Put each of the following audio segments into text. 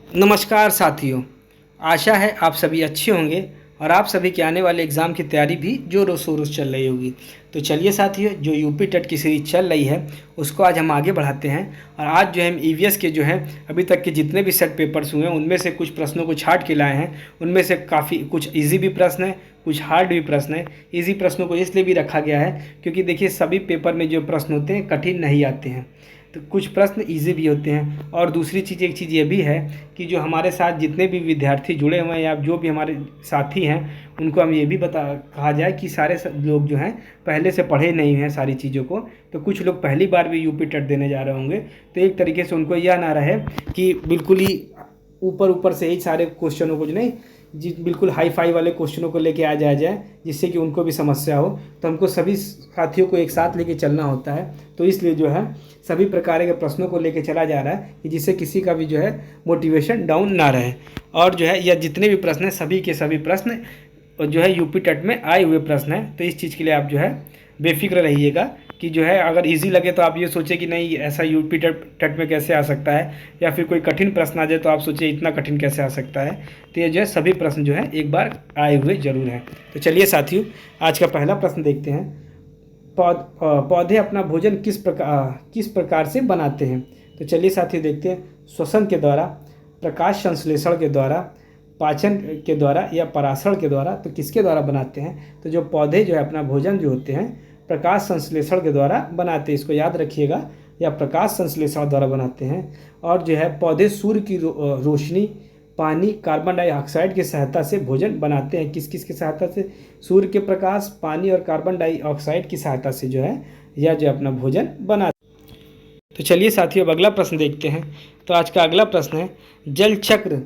नमस्कार साथियों। आशा है आप सभी अच्छे होंगे और आप सभी के आने वाले एग्ज़ाम की तैयारी भी जोरों शोरों से चल रही होगी। तो चलिए साथियों, जो यूपी टेट की सीरीज चल रही है उसको आज हम आगे बढ़ाते हैं। और आज जो हम ईवीएस के जो है अभी तक के जितने भी सेट पेपर्स हुए हैं उनमें से कुछ प्रश्नों को छांट के लाए हैं। उनमें से काफ़ी कुछ ईजी भी प्रश्न है, कुछ हार्ड भी प्रश्न है। ईजी प्रश्नों को इसलिए भी रखा गया है क्योंकि देखिए सभी पेपर में जो प्रश्न होते हैं कठिन नहीं आते हैं, तो कुछ प्रश्न इजी भी होते हैं। और दूसरी चीज़, एक चीज़ ये भी है कि जो हमारे साथ जितने भी विद्यार्थी जुड़े हुए हैं या जो भी हमारे साथी हैं उनको हम ये भी कहा जाए कि सारे लोग जो हैं पहले से पढ़े नहीं हैं सारी चीज़ों को। तो कुछ लोग पहली बार भी यूपी टेट देने जा रहे होंगे, तो एक तरीके से उनको यह ना रहे कि बिल्कुल ही ऊपर ऊपर से ही सारे क्वेश्चनों को जो नहीं जी बिल्कुल हाई फाई वाले क्वेश्चनों को लेके आ जाए जिससे कि उनको भी समस्या हो। तो हमको सभी साथियों को एक साथ लेके चलना होता है, तो इसलिए जो है सभी प्रकार के प्रश्नों को लेके चला जा रहा है कि जिससे किसी का भी जो है मोटिवेशन डाउन ना रहे। और जो है यह जितने भी प्रश्न हैं सभी के सभी प्रश्न जो है यूपी टेट में आए हुए प्रश्न हैं। तो इस चीज़ के लिए आप जो है बेफिक्र रहिएगा कि जो है अगर इजी लगे तो आप ये सोचें कि नहीं ऐसा यूपी टेट में कैसे आ सकता है, या फिर कोई कठिन प्रश्न आ जाए तो आप सोचिए इतना कठिन कैसे आ सकता है। तो ये जो है सभी प्रश्न जो है एक बार आए हुए जरूर हैं। तो चलिए साथियों, आज का पहला प्रश्न देखते हैं। पौधे अपना भोजन किस प्रकार से बनाते हैं। तो चलिए साथियों देखते हैं। श्वसन के द्वारा, प्रकाश संश्लेषण के द्वारा, पाचन के द्वारा या पराशरण के द्वारा। तो किसके द्वारा बनाते हैं? तो जो पौधे जो है अपना भोजन जो होते हैं प्रकाश संश्लेषण के द्वारा बनाते हैं, इसको याद रखिएगा, या प्रकाश संश्लेषण द्वारा बनाते हैं। और जो है पौधे सूर्य की रोशनी, पानी, कार्बन डाइऑक्साइड की सहायता से भोजन बनाते हैं। किस किस की सहायता से? सूर्य के प्रकाश, पानी और कार्बन डाइऑक्साइड की सहायता से जो है यह जो अपना भोजन बनाते हैं। तो चलिए साथियों अब अगला प्रश्न देखते हैं। तो आज का अगला प्रश्न है, जल चक्र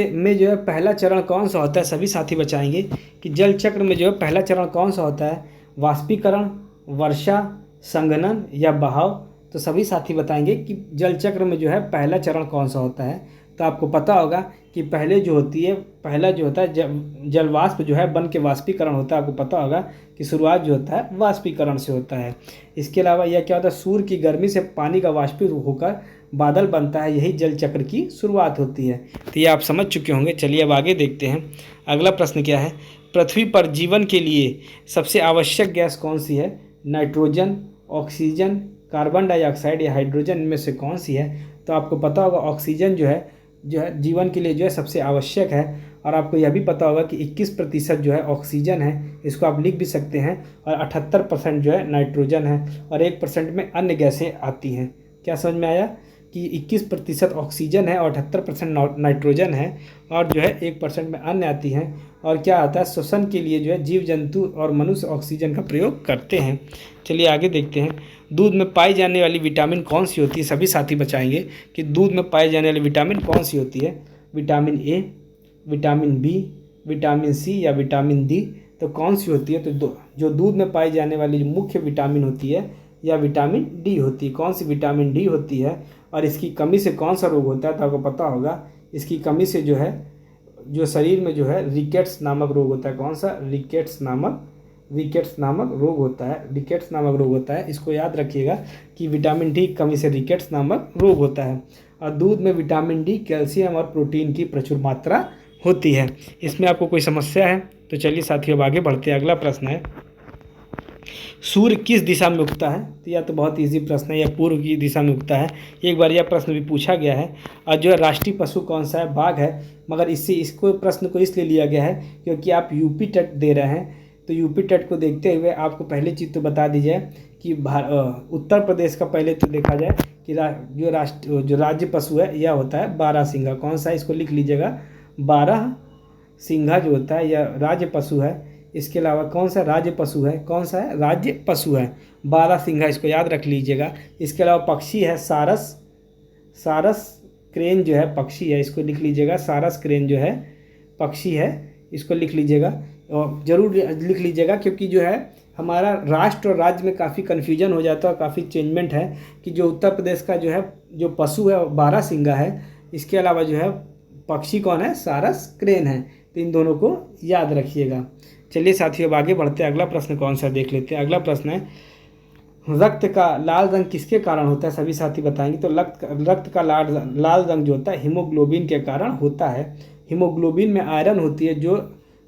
में जो है पहला चरण कौन सा होता है? सभी साथी बचाएंगे कि जल चक्र में जो है पहला चरण कौन सा होता है? वाष्पीकरण, वर्षा, संघनन या बहाव। तो सभी साथी बताएंगे कि जल चक्र में जो है पहला चरण कौन सा होता है। तो आपको पता होगा कि पहला जो होता है जल वाष्प जो है बन के वाष्पीकरण होता है। आपको पता होगा कि शुरुआत जो होता है वाष्पीकरण से होता है। इसके अलावा यह क्या होता है? सूर्य की गर्मी से पानी का वाष्पित होकर बादल बनता है, यही जल चक्र की शुरुआत होती है। तो ये आप समझ चुके होंगे। चलिए अब आगे देखते हैं। अगला प्रश्न क्या है? पृथ्वी पर जीवन के लिए सबसे आवश्यक गैस कौन सी है? नाइट्रोजन, ऑक्सीजन, कार्बन डाइऑक्साइड या हाइड्रोजन, इनमें से कौन सी है? तो आपको पता होगा ऑक्सीजन जो है जीवन के लिए जो है सबसे आवश्यक है। और आपको यह भी पता होगा कि 21% जो है ऑक्सीजन है, इसको आप लिख भी सकते हैं, और 78% जो है नाइट्रोजन है, और 1% में अन्य गैसें आती हैं। क्या समझ में आया कि 21% ऑक्सीजन है और 78% नाइट्रोजन है, और जो है 1% में अन्य आती हैं। और क्या आता है? श्वसन के लिए जो है जीव जंतु और मनुष्य ऑक्सीजन का प्रयोग करते हैं। चलिए आगे देखते हैं। दूध में पाई जाने वाली विटामिन कौन सी होती है? सभी साथी बचाएंगे कि दूध में पाई जाने वाली विटामिन कौन सी होती है? Vitamin A, vitamin B, vitamin C या विटामिन डी। तो कौन सी होती है? तो जो दूध में पाई जाने वाली जो मुख्य विटामिन होती है या विटामिन डी होती है। कौन सी? विटामिन डी होती है। और इसकी कमी से कौन सा रोग होता है? तो आपको पता होगा इसकी कमी से जो है जो शरीर में जो है रिकेट्स नामक रोग होता है। कौन सा? रिकेट्स नामक रोग होता है। रिकेट्स नामक रोग होता है, इसको याद रखिएगा कि विटामिन डी की कमी से रिकेट्स नामक रोग होता है। और दूध में विटामिन डी, कैल्शियम और प्रोटीन की प्रचुर मात्रा होती है। इसमें आपको कोई समस्या है? तो चलिए साथियों अब आगे बढ़ते हैं। अगला प्रश्न है, सूर्य किस दिशा में उगता है? तो यह तो बहुत इजी प्रश्न है, यह पूर्व की दिशा में उगता है। एक बार यह प्रश्न भी पूछा गया है। और जो है राष्ट्रीय पशु कौन सा है? बाघ है। मगर इसको प्रश्न को इसलिए लिया गया है क्योंकि आप यूपी टेट दे रहे हैं। तो यूपी टेट को देखते हुए आपको पहले चीज़ तो बता दी जाए कि उत्तर प्रदेश का पहले तो देखा जाए कि जो राज्य पशु है यह होता है बारहसिंगा। कौन सा है? इसको लिख लीजिएगा, बारहसिंगा जो होता है यह राज्य पशु है। इसके अलावा कौन सा राज्य पशु है? कौन सा है? राज्य पशु है बारहसिंगा, इसको याद रख लीजिएगा। इसके अलावा पक्षी है सारस क्रेन जो है पक्षी है, इसको लिख लीजिएगा। सारस क्रेन जो है पक्षी है, इसको लिख लीजिएगा और ज़रूर लिख लीजिएगा, क्योंकि जो है हमारा राष्ट्र और राज्य में काफ़ी कन्फ्यूजन हो जाता है और काफ़ी चेंजमेंट है कि जो उत्तर प्रदेश का जो है जो पशु है बारहसिंगा है। इसके अलावा जो है पक्षी कौन है? सारस क्रेन है। तो इन दोनों को याद रखिएगा। चलिए साथियों अब आगे बढ़ते हैं। अगला प्रश्न कौन सा देख लेते हैं। अगला प्रश्न है, रक्त का लाल रंग किसके कारण होता है, सभी साथी बताएंगे। तो रक्त का लाल लाल रंग जो होता है हीमोग्लोबिन के कारण होता है। हीमोग्लोबिन में आयरन होती है जो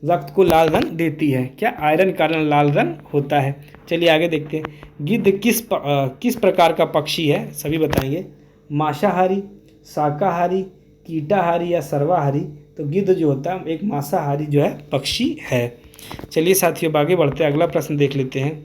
रक्त को लाल रंग देती है। क्या आयरन के कारण लाल रंग होता है। चलिए आगे देखते हैं। गिद्ध किस प्रकार का पक्षी है, सभी बताएंगे। मांसाहारी, शाकाहारी, कीटाहारी या सर्वाहारी। तो गिद्ध जो होता है एक मांसाहारी जो है पक्षी है। चलिए साथियों आगे बढ़ते हैं, अगला प्रश्न देख लेते हैं।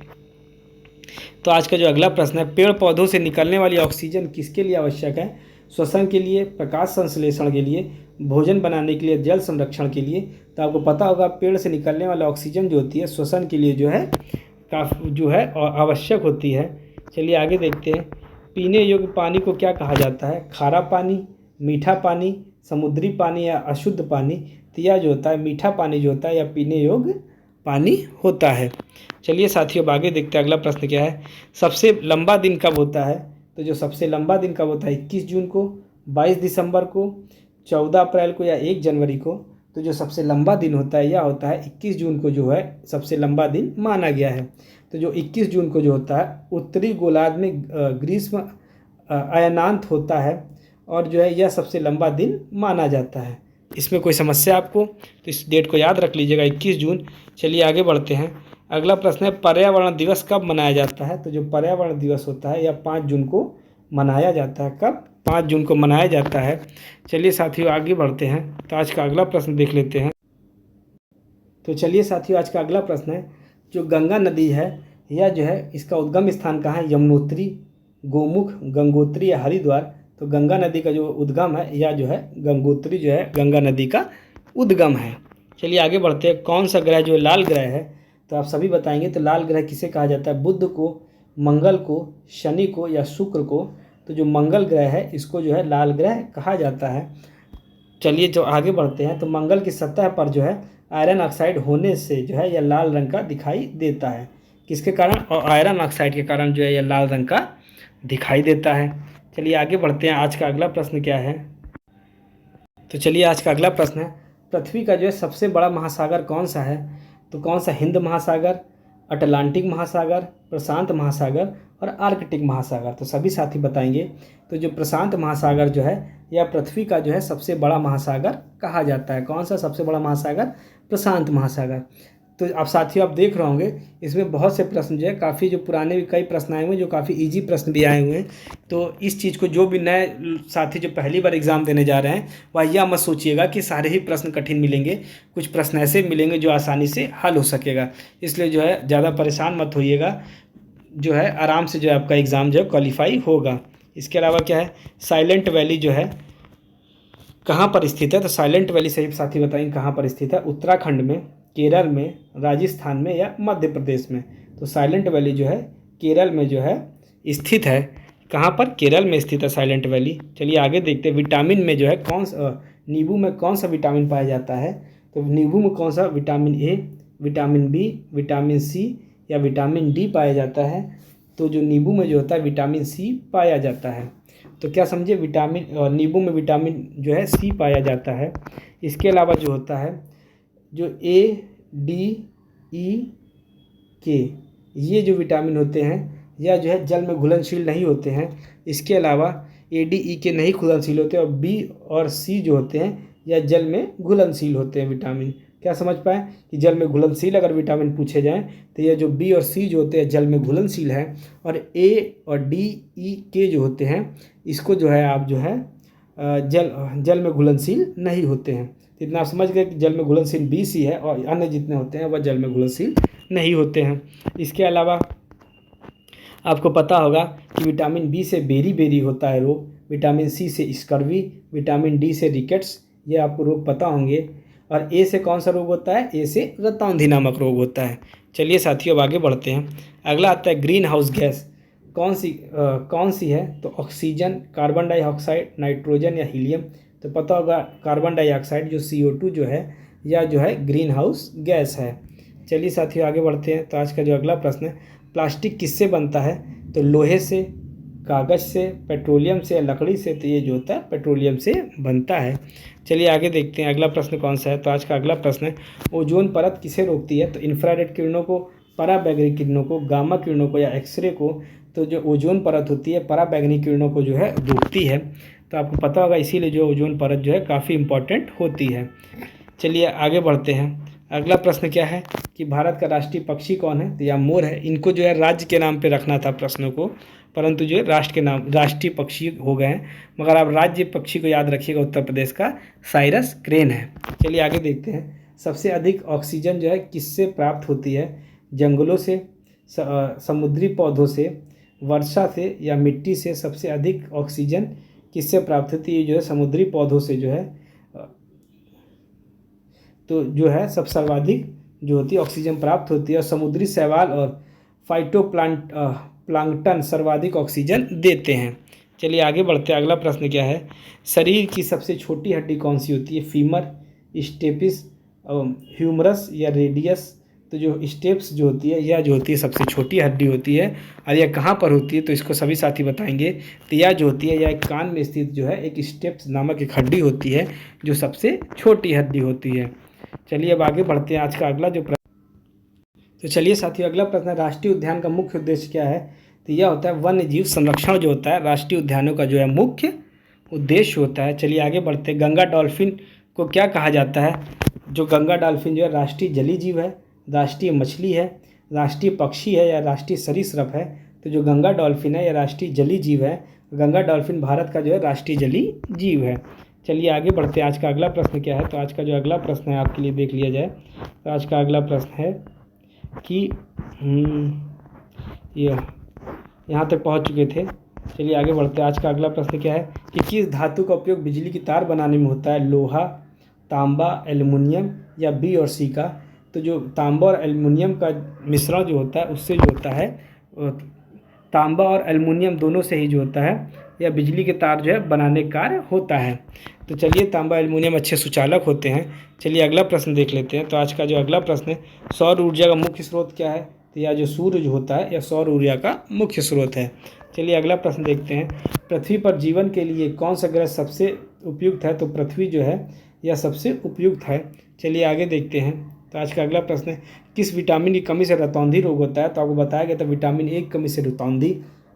तो आज का जो अगला प्रश्न है, पेड़ पौधों से निकलने वाली ऑक्सीजन किसके लिए आवश्यक है। श्वसन के लिए, प्रकाश संश्लेषण के लिए, भोजन बनाने के लिए, जल संरक्षण के लिए। तो आपको पता होगा पेड़ से निकलने वाला ऑक्सीजन जो होती है श्वसन के लिए जो है काफ़ी जो है आवश्यक होती है। चलिए आगे देखते हैं। पीने योग्य पानी को क्या कहा जाता है। खारा पानी, मीठा पानी, समुद्री पानी या अशुद्ध पानी। तो यह जो होता है मीठा पानी जो होता है या पीने योग्य पानी होता है। चलिए साथियों आगे देखते हैं, अगला प्रश्न क्या है। सबसे लंबा दिन कब होता है। तो जो सबसे लंबा दिन कब होता है, 21 जून को, 22 दिसंबर को, 14 अप्रैल को या 1 जनवरी को। तो जो सबसे लंबा दिन होता है यह होता है 21 जून को जो है सबसे लंबा दिन माना गया है। तो जो 21 जून को जो होता है उत्तरी गोलार्ध में ग्रीष्म अयनांत होता है और जो है यह सबसे लंबा दिन माना जाता है। इसमें कोई समस्या आपको, तो इस डेट को याद रख लीजिएगा 21 जून। चलिए आगे बढ़ते हैं, अगला प्रश्न है पर्यावरण दिवस कब मनाया जाता है। तो जो पर्यावरण दिवस होता है यह 5 जून को मनाया जाता है। कब, 5 जून को मनाया जाता है। चलिए साथियों आगे बढ़ते हैं, तो आज का अगला प्रश्न देख लेते हैं। तो चलिए साथियों आज का अगला प्रश्न है, जो गंगा नदी है यह जो है इसका उद्गम स्थान कहाँ है। यमुनोत्री, गोमुख, गंगोत्री या हरिद्वार। तो गंगा नदी का जो उद्गम है यह जो है गंगोत्री जो है गंगा नदी का उद्गम है। चलिए आगे बढ़ते हैं। कौन सा ग्रह जो लाल ग्रह है, तो आप सभी बताएंगे। तो लाल ग्रह किसे कहा जाता है, बुध को, मंगल को, शनि को या शुक्र को। तो जो मंगल ग्रह है इसको जो है लाल ग्रह कहा जाता है। चलिए जो आगे बढ़ते हैं, तो मंगल की सतह पर जो है आयरन ऑक्साइड होने से जो है यह लाल रंग का दिखाई देता है। किसके कारण, और आयरन ऑक्साइड के कारण जो है यह लाल रंग का दिखाई देता है। चलिए आगे बढ़ते हैं, आज का अगला प्रश्न क्या है। तो चलिए आज का अगला प्रश्न है, पृथ्वी का जो है सबसे बड़ा महासागर कौन सा है। तो कौन सा, हिंद महासागर, अटलांटिक महासागर, प्रशांत महासागर और आर्कटिक महासागर। तो सभी साथी बताएंगे। तो जो प्रशांत महासागर जो है यह पृथ्वी का जो है सबसे बड़ा महासागर कहा जाता है। कौन सा सबसे बड़ा महासागर, प्रशांत महासागर। तो आप साथियों आप देख रहे होंगे इसमें बहुत से प्रश्न जो है काफ़ी जो पुराने भी कई प्रश्न आए हुए हैं, जो काफ़ी इजी प्रश्न भी आए हुए हैं। तो इस चीज़ को जो भी नए साथी जो पहली बार एग्ज़ाम देने जा रहे हैं वह यह मत सोचिएगा कि सारे ही प्रश्न कठिन मिलेंगे। कुछ प्रश्न ऐसे मिलेंगे जो आसानी से हल हो सकेगा। इसलिए जो है ज़्यादा परेशान मत होइएगा, जो है आराम से जो है आपका एग्ज़ाम जो है क्वालिफाई होगा। इसके अलावा क्या है, साइलेंट वैली जो है कहाँ पर स्थित है। तो साइलेंट वैली सही साथी बताएंगे कहाँ पर स्थित है। उत्तराखंड में, केरल में, राजस्थान में या मध्य प्रदेश में। तो साइलेंट वैली जो है केरल में जो है स्थित है। कहाँ पर, केरल में स्थित है साइलेंट वैली। चलिए आगे देखते हैं, विटामिन में जो है नींबू में कौन सा विटामिन पाया जाता है। तो नींबू में कौन सा, vitamin A, vitamin B, vitamin C या विटामिन डी पाया जाता है। तो जो नींबू में जो होता है विटामिन सी पाया जाता है। तो क्या समझे, विटामिन नींबू में विटामिन जो है सी पाया जाता है। इसके अलावा जो होता है जो ए, डी, ई, के, ये जो विटामिन होते हैं यह जो है जल में घुलनशील नहीं होते हैं। इसके अलावा ए, डी, ई के नहीं घुलनशील होते और बी और सी जो होते हैं यह जल में घुलनशील होते हैं विटामिन। क्या समझ पाए कि जल में घुलनशील अगर विटामिन पूछे जाएँ तो यह जो बी और सी जो होते हैं जल में घुलनशील है, और ए और डी, ई, के जो होते हैं इसको जो है आप जो है जल में घुलनशील नहीं होते हैं। तो इतना आप समझ गए कि जल में घुलनशील बी, सी है और अन्य जितने होते हैं वह जल में घुलनशील नहीं होते हैं। इसके अलावा आपको पता होगा कि विटामिन बी से बेरी होता है रोग, विटामिन सी से स्कर्वी, विटामिन डी से रिकेट्स, ये आपको रोग पता होंगे। और ए से कौन सा रोग होता है, ए से रतौंधी नामक रोग होता है। चलिए साथियों अब आगे बढ़ते हैं। अगला आता है ग्रीन हाउस गैस कौन सी है। तो ऑक्सीजन, कार्बन डाइऑक्साइड, नाइट्रोजन या हीलियम। तो पता होगा कार्बन डाइऑक्साइड जो CO2 जो है यह जो है ग्रीन हाउस गैस है। चलिए साथियों आगे बढ़ते हैं। तो आज का जो अगला प्रश्न है, प्लास्टिक किससे बनता है। तो लोहे से, कागज़ से, पेट्रोलियम से या लकड़ी से। तो ये जो होता है पेट्रोलियम से बनता है। चलिए आगे देखते हैं अगला प्रश्न कौन सा है। तो आज का अगला प्रश्न है, ओजोन परत किसे रोकती है। तो इंफ्रारेड किरणों को, पराबैंगनी किरणों को, गामा किरणों को या एक्सरे को। तो जो ओजोन परत होती है पराबैंगनी किरणों को जो है रोकती है। तो आपको पता होगा इसीलिए जो ओजोन परत जो है काफ़ी इम्पॉर्टेंट होती है। चलिए आगे बढ़ते हैं। अगला प्रश्न क्या है कि भारत का राष्ट्रीय पक्षी कौन है? तो यह मोर है। इनको जो है राज्य के नाम पे रखना था प्रश्नों को, परंतु जो है राष्ट्र के नाम राष्ट्रीय पक्षी हो गए हैं। मगर आप राज्य पक्षी को याद रखिएगा, उत्तर प्रदेश का साइरस क्रेन है। चलिए आगे देखते हैं। सबसे अधिक ऑक्सीजन जो है किससे प्राप्त होती है? जंगलों से, समुद्री पौधों से, वर्षा से या मिट्टी से? सबसे अधिक ऑक्सीजन किससे प्राप्त होती है? जो है समुद्री पौधों से जो है, तो जो है सब सर्वाधिक जो होती है ऑक्सीजन प्राप्त होती है। और समुद्री शैवाल और प्लांक्टन सर्वाधिक ऑक्सीजन देते हैं। चलिए आगे बढ़ते हैं। अगला प्रश्न क्या है? शरीर की सबसे छोटी हड्डी कौन सी होती है? फीमर, स्टेपिस, ह्यूमरस या रेडियस? तो जो स्टेप्स जो होती है यह जो होती है सबसे छोटी हड्डी होती है। और यह कहाँ पर होती है? तो इसको सभी साथी बताएंगे। तो यह जो होती है यह एक कान में स्थित जो है एक स्टेप्स नामक एक हड्डी होती है जो सबसे छोटी हड्डी होती है। चलिए अब आगे बढ़ते हैं। आज का अगला जो तो चलिए साथियों अगला प्रश्न, राष्ट्रीय उद्यान का मुख्य उद्देश्य क्या है? तो यह होता है वन्य जीव संरक्षण जो होता है राष्ट्रीय उद्यानों का जो है मुख्य उद्देश्य होता है। चलिए आगे बढ़ते हैं। गंगा डॉल्फिन को क्या कहा जाता है? जो गंगा डॉल्फिन जो है राष्ट्रीय जलीय जीव है, राष्ट्रीय मछली है, राष्ट्रीय पक्षी है या राष्ट्रीय सरीसृप है? तो जो गंगा डॉल्फिन है यह राष्ट्रीय जलीय जीव है। गंगा डॉल्फिन भारत का जो है राष्ट्रीय जलीय जीव है। चलिए आगे बढ़ते हैं। आज का अगला प्रश्न क्या है? तो आज का जो अगला प्रश्न है आपके लिए देख लिया जाए। तो आज का अगला प्रश्न है कि यहाँ तक पहुँच चुके थे। चलिए आगे बढ़ते हैं। आज का अगला प्रश्न क्या है कि किस धातु का उपयोग बिजली की तार बनाने में होता है? लोहा, तांबा, एल्युमिनियम या बी और सी का? तो जो तांबा और एल्युमिनियम का मिश्रण जो होता है उससे जो होता है, तांबा और एल्युमिनियम दोनों से ही जो होता है या बिजली के तार जो है बनाने का कार्य होता है। तो चलिए तांबा एल्युमिनियम अच्छे सुचालक होते हैं। चलिए अगला प्रश्न देख लेते हैं। तो आज का जो अगला प्रश्न है, सौर ऊर्जा का मुख्य स्रोत क्या है? तो यह जो सूर्य जो होता है यह सौर ऊर्जा का मुख्य स्रोत है। चलिए अगला प्रश्न देखते हैं। पृथ्वी पर जीवन के लिए कौन सा ग्रह सबसे उपयुक्त है? तो पृथ्वी जो है यह सबसे उपयुक्त है। चलिए आगे देखते हैं। तो आज का अगला प्रश्न है, किस विटामिन की कमी से रतौंधी रोग होता है? तो आपको बताया गया था विटामिन ए की कमी से रतौंधी,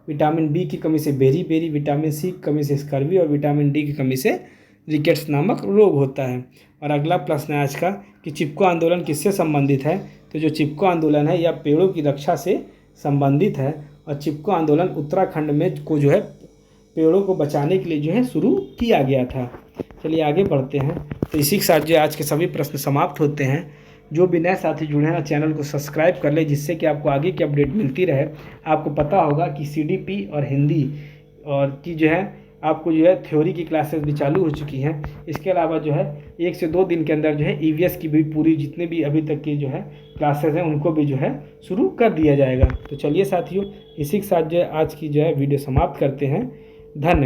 विटामिन बी की कमी से बेरी, विटामिन सी की कमी से स्कर्वी और विटामिन डी की कमी से रिकेट्स नामक रोग होता है। और अगला प्रश्न है आज का कि चिपको आंदोलन किससे संबंधित है? तो जो चिपको आंदोलन है यह पेड़ों की रक्षा से संबंधित है। और चिपको आंदोलन उत्तराखंड में को जो है पेड़ों को बचाने के लिए जो है शुरू किया गया था। चलिए आगे बढ़ते हैं। तो इसी के साथ जो आज के सभी प्रश्न समाप्त होते हैं। जो भी नए साथी जुड़े हैं चैनल को सब्सक्राइब कर ले, जिससे कि आपको आगे की अपडेट मिलती रहे। आपको पता होगा कि सीडीपी और हिंदी और की जो है आपको जो है थ्योरी की क्लासेस भी चालू हो चुकी हैं। इसके अलावा जो है 1 से 2 दिन के अंदर जो है ईवीएस की भी पूरी जितने भी अभी तक की जो है क्लासेस हैं उनको भी जो है शुरू कर दिया जाएगा। तो चलिए साथियों इसी के साथ जो है आज की जो है वीडियो समाप्त करते हैं। धन्यवाद।